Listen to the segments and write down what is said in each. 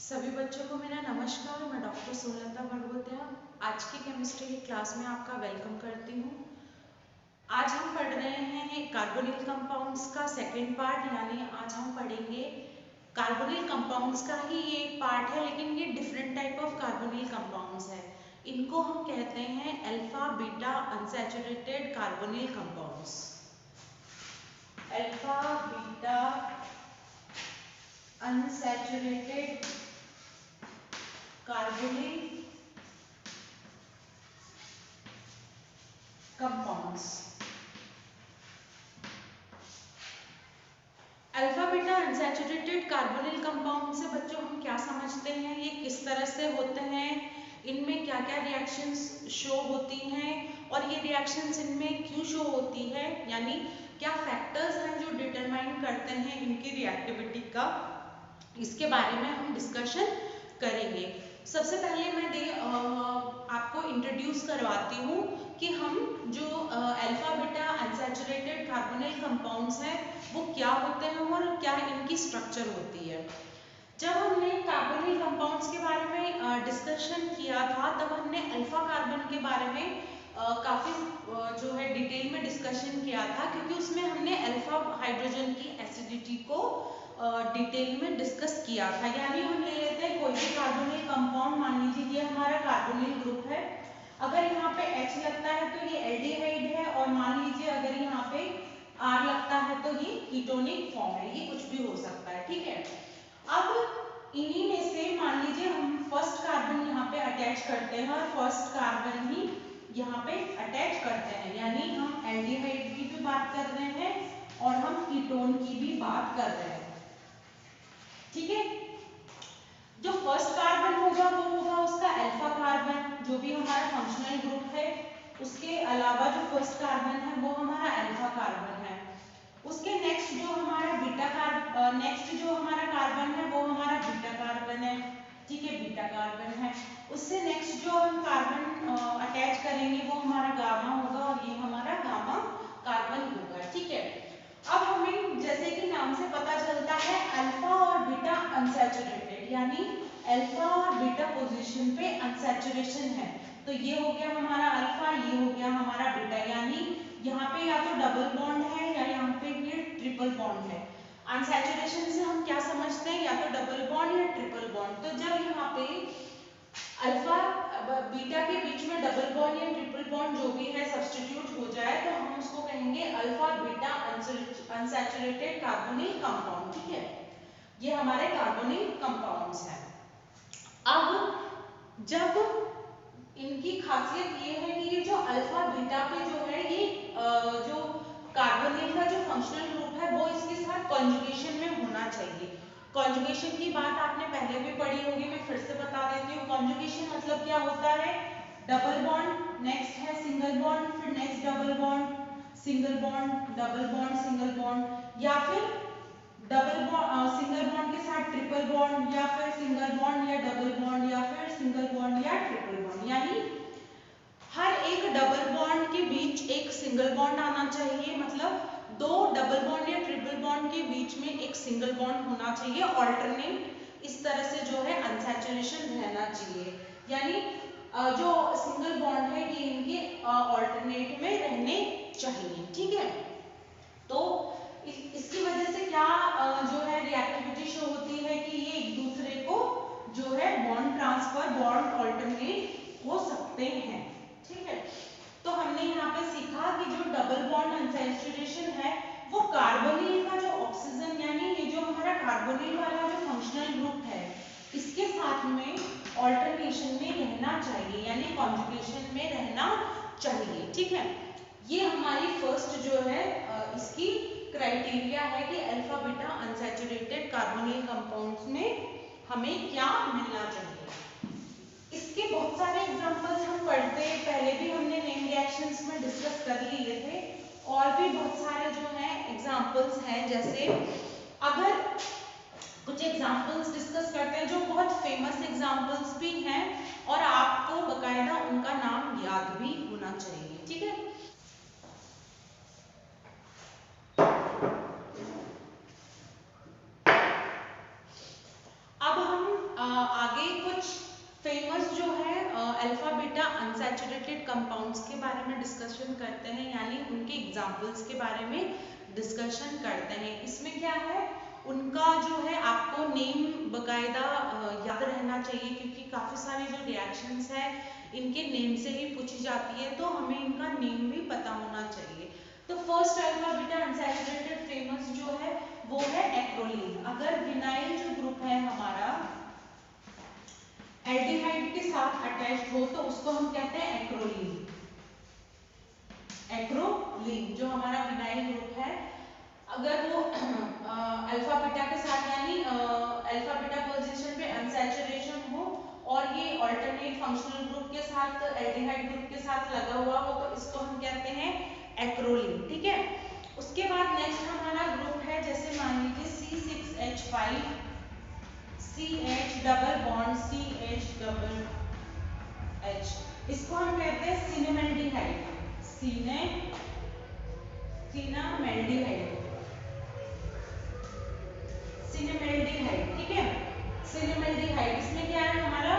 सभी बच्चों को मेरा नमस्कार। मैं डॉक्टर सोलता भगवतिया आज की केमिस्ट्री की क्लास में आपका वेलकम करती हूँ। आज हम पढ़ रहे हैं कार्बोनिल कंपाउंड्स का सेकंड पार्ट, यानी आज हम पढ़ेंगे कार्बोनिल कंपाउंड्स का ही ये एक पार्ट है, लेकिन ये different type of carbonyl compounds है। इनको हम कहते हैं alpha beta unsaturated carbonyl compounds. Alpha beta unsaturated carbonyl compounds. Alpha beta unsaturated carbonyl compound से बच्चों हम क्या समझते हैं, ये किस तरह से होते हैं, इनमें क्या क्या रिएक्शंस शो होती हैं और ये रिएक्शंस इनमें क्यों शो होती है, यानी क्या फैक्टर्स हैं जो डिटरमाइन करते हैं इनकी रिएक्टिविटी का, इसके बारे में हम डिस्कशन करेंगे। सबसे पहले मैं आपको इंट्रोड्यूस करवाती हूँ कि हम जो alpha beta unsaturated carbonyl compounds हैं वो क्या होते हैं और क्या इनकी स्ट्रक्चर होती है। जब हमने कार्बोनिल कंपाउंड्स के बारे में डिस्कशन किया था तब हमने अल्फा कार्बन के बारे में काफ़ी जो है डिटेल में डिस्कशन किया था, क्योंकि उसमें हमने अल्फा हाइड्रोजन की एसिडिटी को डिटेल में डिस्कस किया था। यानी हम ले लेते हैं कोई भी कार्बोनिल कंपाउंड, मान लीजिए ये हमारा कार्बोनिल ग्रुप है, अगर यहाँ पे H लगता है तो ये एल्डिहाइड है, और मान लीजिए अगर यहाँ पे R लगता है तो ये कीटोनिक फॉर्म है, ये कुछ भी हो सकता है, ठीक है। अब इन्हीं में से मान लीजिए हम फर्स्ट कार्बन यहाँ पे अटैच करते हैं और फर्स्ट कार्बन ही यहाँ पे अटैच करते हैं, यानी हम एल्डिहाइड की भी बात कर रहे हैं और हम कीटोन की भी बात कर रहे हैं, ठीक है। जो फर्स्ट कार्बन होगा वो होगा उसका अल्फा कार्बन, जो भी हमारा फंक्शनल ग्रुप है। उसके अलावा जो फर्स्ट कार्बन है वो हमारा अल्फा कार्बन है। उसके नेक्स्ट जो हमारा कार्बन है वो हमारा बीटा कार्बन है, ठीक है, बीटा कार्बन है। उससे नेक्स्ट जो हम कार्बन अटैच करेंगे वो हमारा गामा होगा और ये हमारा गामा कार्बन होगा, ठीक है। अब हमें जैसे कि नाम से पता चलता है अल्फा और बीटा अनसैचुरेटेड, यानी अल्फा और बीटा पोजीशन पे अनसैचुरेशन है, तो ये हो गया हमारा अल्फा, ये हो गया हमारा बीटा, यानी यहाँ पे या तो डबल बॉन्ड है या यहाँ पे ये ट्रिपल बॉन्ड है। अनसैचुरेशन से हम क्या समझते हैं, या तो डबल बॉन्ड या ट्रिपल बॉन्ड। तो जब यहाँ पे अल्फा बीटा के बीच में डबल बॉन्ड या ट्रिपल बॉन्ड जो भी है सब्स्टिट्यूट हो जाए तो हम उसको कहेंगे alpha beta unsaturated carbonyl compound, ठीक है। ये हमारे कार्बोनिल कंपाउंड्स हैं। अब जब इनकी खासियत ये है कि ये जो अल्फा बीटा पे जो है ये जो कार्बोनिल का जो फंक्शनल ग्रुप है वो इसके साथ कॉन्जुगेशन में होना चाहिए। कॉन्जुगेशन की बात आपने पहले भी पढ़ी होगी, मैं फिर से बता देती हूँ। कॉन्जुगेशन मतलब क्या होता है, डबल बॉन्ड, नेक्स्ट है सिंगल बॉन्ड, फिर next double bond, single bond, double bond, single bond, या फिर डबल बॉन्ड सिंगल बॉन्ड के साथ ट्रिपल बॉन्ड, या फिर सिंगल बॉन्ड या डबल बॉन्ड, या फिर सिंगल बॉन्ड या ट्रिपल बॉन्ड, यानी हर एक डबल बॉन्ड के बीच एक सिंगल बॉन्ड आना चाहिए, मतलब दो डबल बॉन्ड या ट्रिपल बॉन्ड के बीच में एक सिंगल बॉन्ड होना चाहिए, ऑल्टरनेट इस तरह से जो है अनसैचुरेशन रहना चाहिए, यानी जो सिंगल बॉन्ड है ये इनके ऑल्टरनेट में रहने चाहिए, ठीक है। तो इसकी वजह से क्या जो है रिएक्टिविटी शो होती है कि ये एक दूसरे को जो है बॉन्ड ट्रांसफर, बॉन्ड ऑल्टरनेट हो सकते हैं, ठीक है। तो हमने यहाँ पे सीखा कि जो डबल बॉन्ड अनसैचुरेशन है वो कार्बोनिल का जो ऑक्सीजन, यानी ये जो हमारा कार्बोनिल वाला जो फंक्शनल ग्रुप है इसके साथ में ऑल्टरनेशन में रहना चाहिए, यानी कॉन्जुगेशन में रहना चाहिए, ठीक है। ये हमारी फर्स्ट जो है इसकी क्राइटेरिया है कि alpha beta unsaturated carbonyl compounds में हमें क्या मिलना चाहिए। इसके बहुत सारे एग्जांपल्स हम पढ़ते पहले भी हमने नेम रिएक्शंस में डिस्कस कर लिए थे, और भी बहुत सारे जो हैं एग्जांपल्स हैं, जैसे अगर कुछ एग्जांपल्स डिस्कस करते हैं जो बहुत फेमस एग्जांपल्स भी हैं और आपको बकायदा उनका नाम याद भी होना चाहिए, ठीक है। अब हम पे कुछ फेमस जो है अल्फा बीटा अनसैचुरेटेड कंपाउंड्स के बारे में डिस्कशन करते हैं, यानी उनके एग्जांपल्स के बारे में डिस्कशन करते हैं। इसमें क्या है, उनका जो है आपको नेम बकायदा याद रहना चाहिए, क्योंकि काफ़ी सारी जो रिएक्शंस है इनके नेम से ही पूछी जाती है, तो हमें इनका नेम भी पता होना चाहिए। तो first alpha beta unsaturated famous जो है वो है एक्रोलीन। अगर विनाइल जो ग्रुप है हमारा एल्डिहाइड के साथ अटैच्ड हो तो उसको हम कहते हैं एक्रोलीन। एक्रोलीन जो हमारा विनाइल ग्रुप है, अगर वो अल्फा बीटा के साथ यानी अल्फा बीटा पोजीशन पे अनसैचुरेशन हो और ये अल्टरनेट फंक्शनल ग्रुप के साथ एल्डिहाइड ग्रुप के साथ लगा हुआ हो तो इसको हम कहते हैं एक्रोलीन। ठीक है, उसके बाद नेक्स्ट हमारा ग्रुप है, जैसे मान लीजिए C6H5 CH double bond CH double H, इसको हम कहते हैं सिनेमैल्डिहाइड। सिनेमैल्डिहाइड, सिनेमैल्डिहाइड। ठीक है, सिनेमैल्डिहाइड इसमें क्या है, हमारा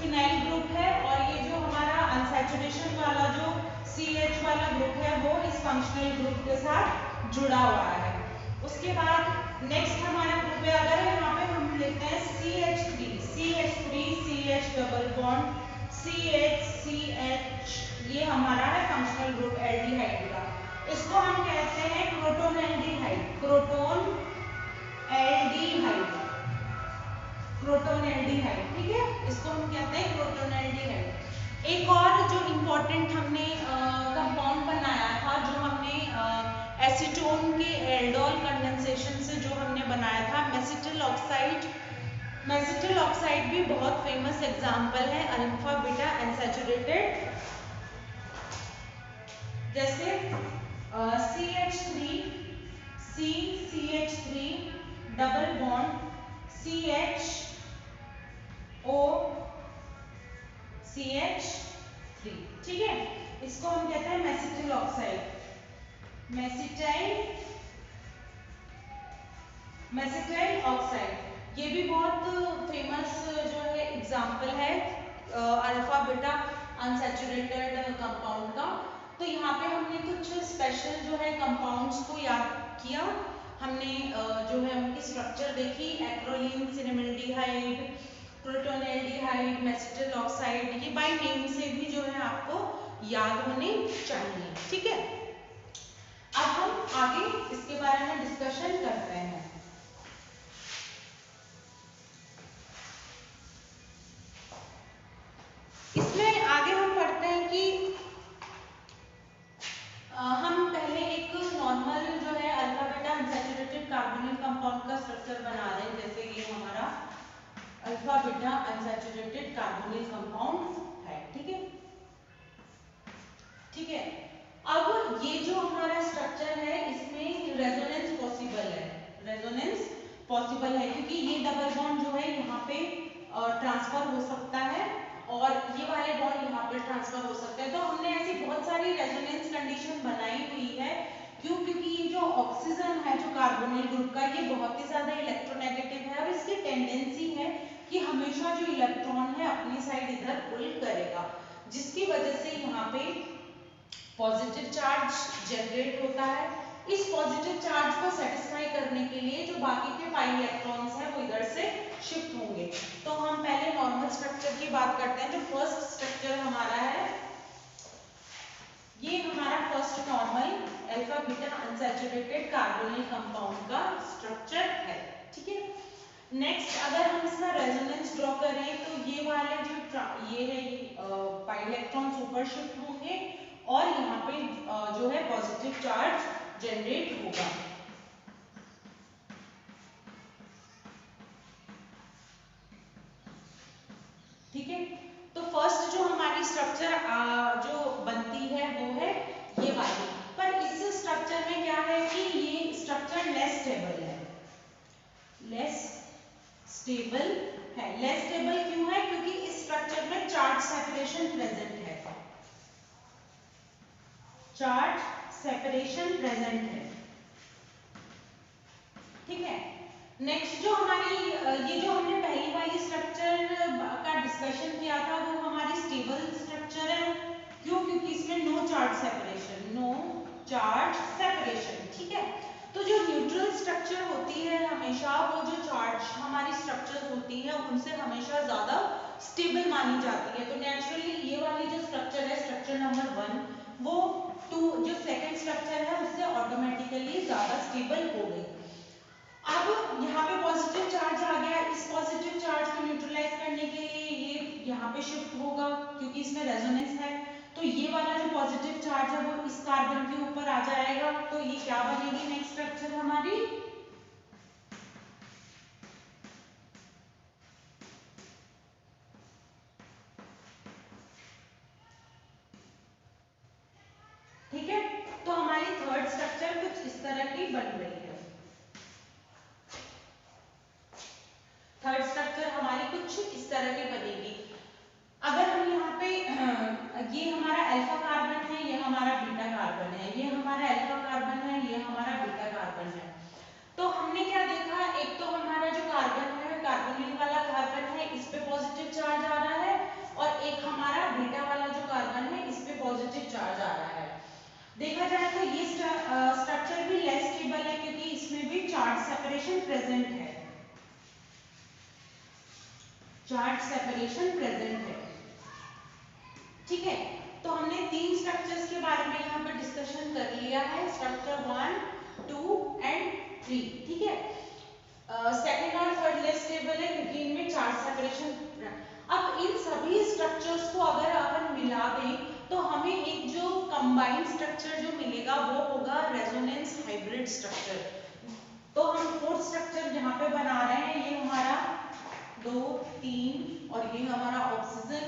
फिनाइल ग्रुप है और ये जो हमारा अनसैचुरेशन वाला जो CH वाला ग्रुप है वो इस फंक्शनल ग्रुप के साथ जुड़ा हुआ है। उसके बाद नेक्स्ट हमारा ग्रुप है, अगर यहाँ पे हम लेते हैं CH3 CH double bond CH, ये हमारा है फंक्शनल ग्रुप एल्डिहाइड का, इसको हम कहते हैं क्रोटोनैल्डिहाइड। क्रोटोनैल्डिहाइड, ठीक है, इसको हम कहते हैं क्रोटोनैल्डिहाइड। एक और जो इम्पोर्टेंट हमने कंपाउंड बनाया था, जो हमने एसीटोन के एल्डोल कंडेंसेशन से जो हमने बनाया था, मेसिटिल ऑक्साइड। मेसिटिल ऑक्साइड भी बहुत फेमस एग्जांपल है अल्फा बीटा अनसैचुरेटेड, जैसे CH3 डबल बॉन्ड CH3, ठीक है, इसको हम कहते हैं मेसिटिल ऑक्साइड। मेसिटाइल ऑक्साइड ये भी बहुत फेमस जो है एग्जांपल है अल्फा बीटा अनसैचुरेटेड कंपाउंड का। तो यहाँ पे हमने कुछ स्पेशल जो है कंपाउंड्स को याद किया, हमने जो है उनकी स्ट्रक्चर देखी, एक्रोलीन, सिनेमैल्डिहाइड, क्रोटोनैल्डिहाइड, मेसिटिल ऑक्साइड, ये बाय नेम से भी जो है आपको याद होने चाहिए। ठीक है, अब हम आगे इसके बारे में डिस्कशन करते हैं। इसमें आगे हम पढ़ते हैं कि हम पहले एक नॉर्मल जो है alpha beta unsaturated carbonyl compound का स्ट्रक्चर बना रहे हैं, जैसे ये हमारा alpha beta unsaturated carbonyl compound है। ठीक है, ठीक है, अब ये जो हमारा स्ट्रक्चर है इसमें रेजोनेंस पॉसिबल है, क्योंकि ये डबल बॉन्ड जो है यहाँ पे ट्रांसफर हो सकता है और ये वाले बॉन्ड यहाँ पे ट्रांसफर हो सकते हैं। तो हमने ऐसी बहुत सारी रेजोनेंस कंडीशन बनाई हुई है, क्यों, क्योंकि ये जो ऑक्सीजन है जो कार्बोनिल ग्रुप का, ये बहुत ही ज्यादा इलेक्ट्रोनेगेटिव है और इसकी टेंडेंसी है कि हमेशा जो इलेक्ट्रॉन है अपनी साइड इधर पुल करेगा, जिसकी वजह से यहाँ पे पॉजिटिव चार्ज जनरेट होता है। इस पॉजिटिव चार्ज को सेटिस्फाई करने के लिए जो बाकी के 5 इलेक्ट्रॉन्स हैं वो इधर से शिफ्ट होंगे। तो हम पहले नॉर्मल स्ट्रक्चर की बात करते हैं। जो फर्स्ट स्ट्रक्चर हमारा है, ये हमारा first normal alpha beta unsaturated carbonyl compound का स्ट्रक्चर है। ठीक है, नेक्स्ट अगर हम इसका रेजोनेंस ड्रॉ करें तो ये वाले जो ये है, पाई इलेक्ट्रॉन्स ऊपर शिफ्ट होंगे और यहाँ पे जो है पॉजिटिव चार्ज जनरेट होगा। ठीक है, तो फर्स्ट जो हमारी स्ट्रक्चर जो बनती है वो है ये वाली, पर इस स्ट्रक्चर में क्या है कि ये स्ट्रक्चर लेस स्टेबल है। लेस स्टेबल क्यों है? क्योंकि इस स्ट्रक्चर में चार्ज सेपरेशन प्रेजेंट है, चार्ज सेपरेशन प्रेजेंट है। ठीक है, नेक्स्ट जो हमारी ये जो हमने पहली वाली स्ट्रक्चर चार्ज सेपरेशन, ठीक है। तो जो न्यूट्रल स्ट्रक्चर होती है हमेशा वो जो चार्ज हमारी स्ट्रक्चर्स होती हैं उनसे हमेशा ज्यादा स्टेबल मानी जाती है। तो नेचुरली ये वाली जो स्ट्रक्चर है स्ट्रक्चर नंबर 1 वो जो सेकंड स्ट्रक्चर है उससे ऑटोमेटिकली ज्यादा स्टेबल हो गई। अब यहाँ पे पॉजिटिव चार्ज आ गया, इस पॉजिटिव चार्ज को न्यूट्रलाइज करने के लिए ये यहाँ पे शिफ्ट होगा क्योंकि इसमें रेजोनेंस है। तो ये वाला जो पॉजिटिव चार्ज है वो इस कार्बन के ऊपर आ जाएगा। तो ये क्या बनेगी नेक्स्ट स्ट्रक्चर हमारी, ठीक है। तो हमारी थर्ड स्ट्रक्चर कुछ इस तरह की बन रही है। थर्ड स्ट्रक्चर हमारी कुछ इस तरह की बनेगी। अगर हम यहाँ पे ये हमारा अल्फा कार्बन है, ये हमारा बीटा कार्बन है, ये हमारा अल्फा कार्बन है, ये हमारा बीटा कार्बन है। तो हमने क्या देखा, एक तो हमारा जो कार्बन है कार्बोनिल वाला कार्बन है इस पे पॉजिटिव चार्ज आ रहा है और एक हमारा बीटा वाला जो कार्बन है इस पे पॉजिटिव चार्ज आ रहा है। देखा जाए तो ये स्ट्रक्चर भी लेस स्टेबल है क्योंकि इसमें भी चार्ज सेपरेशन प्रेजेंट है, चार्ज सेपरेशन प्रेजेंट है, ठीक है। तो हमने तीन स्ट्रक्चर्स के बारे में यहाँ पर डिस्कशन कर लिया है, स्ट्रक्चर 1, 2 एंड 3, ठीक है। सेकंड और थर्ड लेस स्टेबल है क्योंकि इनमें चार्ज सेपरेशन। अब इन सभी स्ट्रक्चर्स को अगर अपन मिला दें तो हमें एक जो कंबाइंड स्ट्रक्चर जो मिलेगा वो होगा रेजोनेंस हाइब्रिड स्ट्रक्चर। तो हम फोर्थ स्ट्रक्चर जहाँ पे बना रहे हैं ये हमारा 2, 3 और ये हमारा ऑक्सीजन,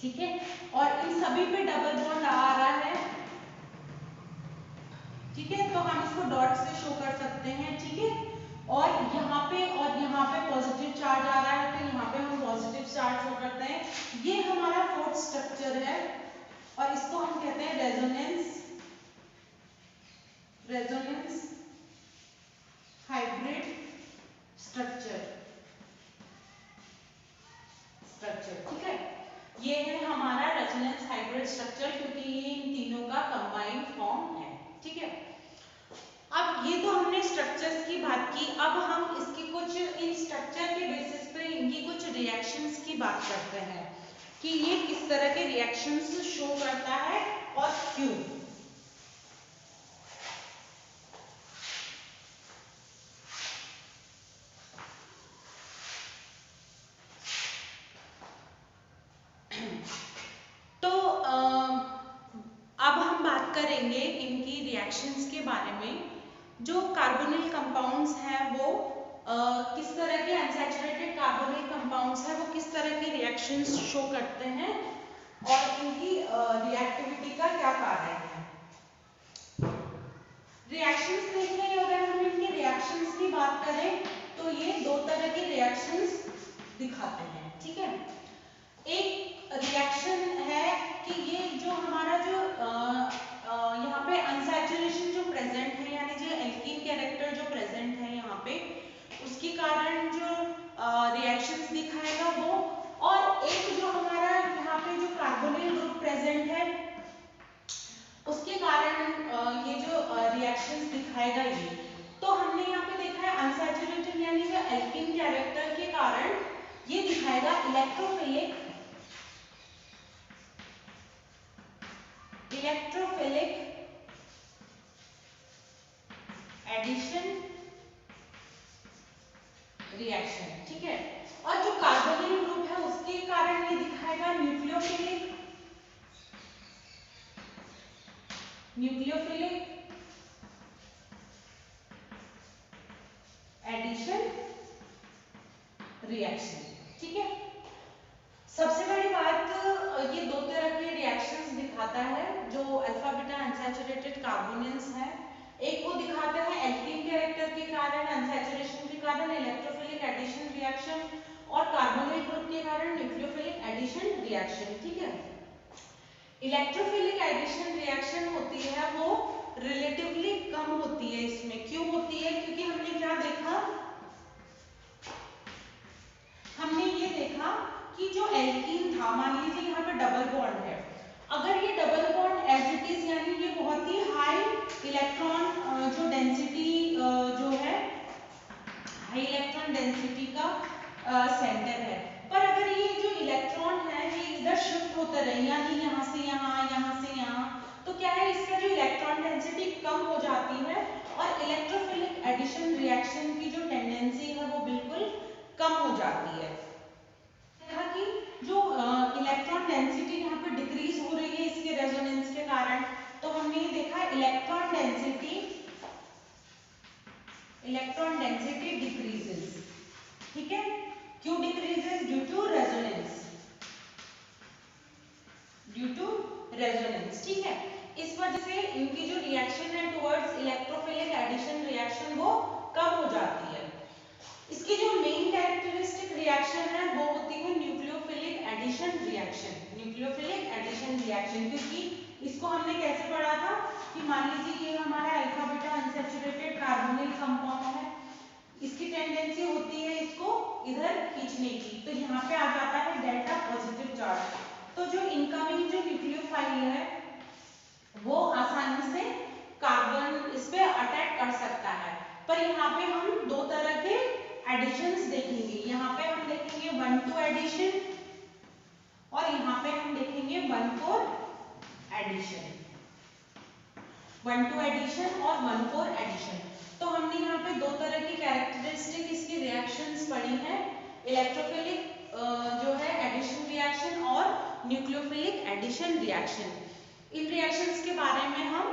ठीक है। और इन सभी पे डबल बॉन्ड आ रहा है, ठीक है। तो हम इसको डॉट से शो कर सकते हैं, ठीक है। और यहाँ पे पॉजिटिव चार्ज आ रहा है तो यहाँ पे हम पॉजिटिव चार्ज शो करते हैं। ये हमारा फोर्थ स्ट्रक्चर है और इसको हम कहते हैं रेजोनेंस हाइब्रिड स्ट्रक्चर, ठीक है। ये है हमारा रेजोनेंस हाइब्रिड स्ट्रक्चर क्योंकि ये इन तीनों का कंबाइंड फॉर्म है, ठीक है। अब ये तो हमने स्ट्रक्चर्स की बात की, अब हम इसकी कुछ इन स्ट्रक्चर के बेसिस पे इनकी कुछ रिएक्शंस की बात करते हैं कि ये किस तरह के रिएक्शंस शो करता है और क्यों। तो अब हम बात करेंगे इनकी रिएक्शंस के बारे में। जो कार्बोनिल कंपाउंड्स हैं वो किस तरह के अनसैचुरेटेड कार्बोनिल कंपाउंड्स हैं वो किस तरह के रिएक्शंस शो करते हैं और इनकी रिएक्टिविटी का क्या कारण है। रिएक्शंस देखें, अगर हम इनके रिएक्शंस की बात करें तो ये दो तरह के रिएक्शंस दिखाते हैं, ठीक है। एक रिएक्शन है कि ये जो हमारा जो यहाँ पे अनसैचुरेशन जो प्रेजेंट है यानी जो एल्कीन कैरेक्टर जो प्रेजेंट है यहाँ पे उसके कारण जो रिएक्शंस दिखाएगा वो, और एक जो हमारा यहाँ पे जो कार्बोनिल ग्रुप प्रेजेंट है उसके कारण ये जो रिएक्शंस दिखाएगा ये। तो हमने यहाँ पे देखा है अनसैचुरेटेड यानी जो एल्कीन कैरेक्टर के कारण ये दिखाएगा इलेक्ट्रोफिलिक एडिशन रिएक्शन, ठीक है। और जो कार्बोनिल ग्रुप है उसके कारण ये दिखाएगा न्यूक्लियोफिलिक एडिशन रिएक्शन, ठीक है। सबसे बड़ी बात ये दो तरह के रिएक्शंस दिखाता है जो अल्फा बीटा अनसैचुरेटेड कार्बोनिल्स हैं। एक वो दिखाता है एल्कीन कैरेक्टर के कारण अनसैचुरेशन के कारण इलेक्ट्रोफिलिक एडिशन रिएक्शन और कार्बोनिल ग्रुप के कारण न्यूक्लियोफिलिक एडिशन रिएक्शन, ठीक है। इलेक्ट्रोफिलिक एडिशन रिएक्शन होती है वो रिलेटिवली कम होती है। इसमें क्यों होती है, क्योंकि हमने क्या देखा, हमने ये देखा कि जो एल्कीन था, मान लीजिए यहाँ पे डबल बॉन्ड है अगर ये double bond as it is, यानी ये बहुत ही हाई इलेक्ट्रॉन जो डेंसिटी जो है, हाई इलेक्ट्रॉन डेंसिटी का सेंटर है, पर अगर ये जो इलेक्ट्रॉन है ये इधर शिफ्ट होता रहे, यानी यहाँ से यहाँ, तो क्या है, इसका जो इलेक्ट्रॉन डेंसिटी कम हो जाती है और इलेक्ट्रोफिलिक एडिशन रिएक्शन की जो टेंडेंसी है वो बिल्कुल कम हो जाती है। कि जो इलेक्ट्रॉन डेंसिटी यहाँ पे डिक्रीज हो रही है इसके रेजोनेंस के कारण, तो हमने ये देखा इलेक्ट्रॉन डेंसिटी डिक्रीजेस, ठीक है, क्यों डिक्रीजेस? ड्यू टू रेजोनेंस, ठीक है। इस वजह से इनकी जो रिएक्शन है टुवर्ड्स इलेक्ट्रोफिलिक एडिशन रिएक्शन वो कम हो जाती है। इसकी जो मेन कैरेक्टरिस्टिक रिएक्शन है वो होती है न्यूक्लियोफिलिक एडिशन रिएक्शन, क्योंकि इसको हमने कैसे पढ़ा था कि मान लीजिए ये हमारा alpha beta unsaturated carbonyl compound है, इसकी टेंडेंसी होती है इसको इधर खींचने की, तो यहाँ पे आ जाता है डेल्टा पॉजिटिव चार्ज, तो जो इनकमिंग जो न्यूक्लियोफाइल है वो आसानी से कार्बन इस पे अटैक कर सकता है। पर यहाँ पे हम दो तरह के एडिशंस देखेंगे, यहाँ पे हम देखेंगे 1-2 एडिशन और यहाँ पे हम देखेंगे 1-4 एडिशन, 1-2 एडिशन और 1-4 एडिशन। तो हमने यहाँ पे दो तरह की कैरेक्टरिस्टिक इसकी रिएक्शंस पढ़ी है, इलेक्ट्रोफिलिक जो है एडिशन रिएक्शन और न्यूक्लियोफिलिक एडिशन रिएक्शन। इन रिएक्शंस के बारे में हम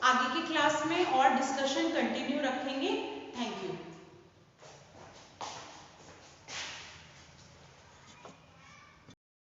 आगे की क्लास में और डिस्कशन कंटिन्यू रखेंगे। Thank you.